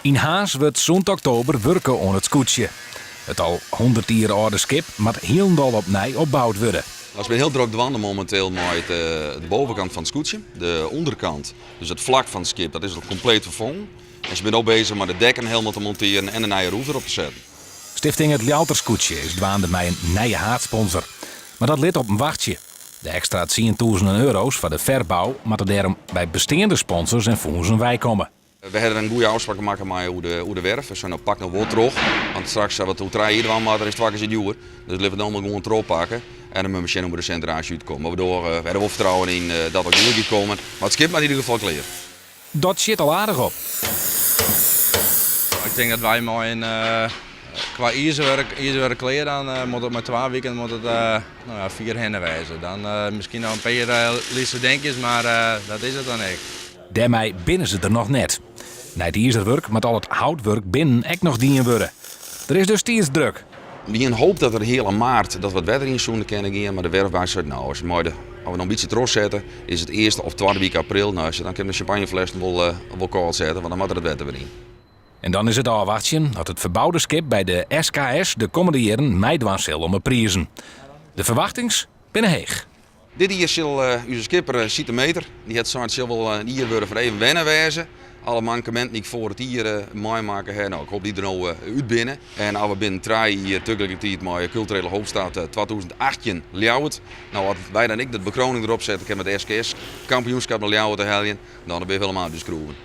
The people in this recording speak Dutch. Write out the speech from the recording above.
In Haas wordt zondag oktober werken aan het scootje. Het al 100 jaar oude schip moet helemaal opnieuw opgebouwd worden. We zijn heel druk dwanden momenteel met de bovenkant van het scootje. De onderkant, dus het vlak van het schip, dat is al compleet vervangen. En ze zijn ook bezig met de dekken helemaal te monteren en een nieuwe roef erop te zetten. Stichting Het Ljouter Scootje is dwaande met een nieuwe haatsponsor. Maar dat ligt op een wachtje. De extra 10.000 euro's voor de verbouw moeten daarom bij bestaande sponsors en fondsen wij komen. We hebben een goede afspraak gemaakt met hoe de werf. We zijn op pak nog wat terug. Want straks als we het trein hier maar dan is het wakker zit duur. Dus laten we dan gewoon terug pakken. En dan moeten we misschien de centraal uitkomen. Waardoor we hebben wel vertrouwen in dat het goed komen. Maar het schip moet in ieder geval klaar. Dat zit al aardig op. Ik denk dat wij mooi qua ijzerwerk kleren, dan moet het met 2 weken moet het, 4 hennen wijzen. Dan misschien nog een paar liefste denkjes, maar dat is het dan echt. Daarmee binnen ze er nog net. Na het ijzerwerk met al het houtwerk binnen ook nog dienen worden. Er is dus steeds druk. We hoop dat er hele maart dat we het wetter in zo'n kunnen gaan, maar de werfbouw zegt nou, als we nog een beetje terug zetten, is het eerste of tweede week april. Nou, dan kunnen we de champagnefles wel koud zetten, want dan moet er het wetter weer in. En dan is het afwachten dat het verbouwde schip bij de SKS de komende jaren meidwaan zal om prijzen. De verwachtings binnen heeg. Dit hier zal onze skipper Siete Meter. Die heeft zo'n zal wel hier worden voor even wennen wijzen. Alle mankementen die ik voor het hier mooi maken. Nou, ik hoop die er nou uit binnen. En als we binnen 3 hier tegelijkertijd met culturele hoofdstad 2018 Ljouwert. Nou, wat wij dan ik de bekroning erop zetten, ik heb met de SKS kampioenschap naar Ljouwert te helpen. Dan ben je helemaal dus schroeven.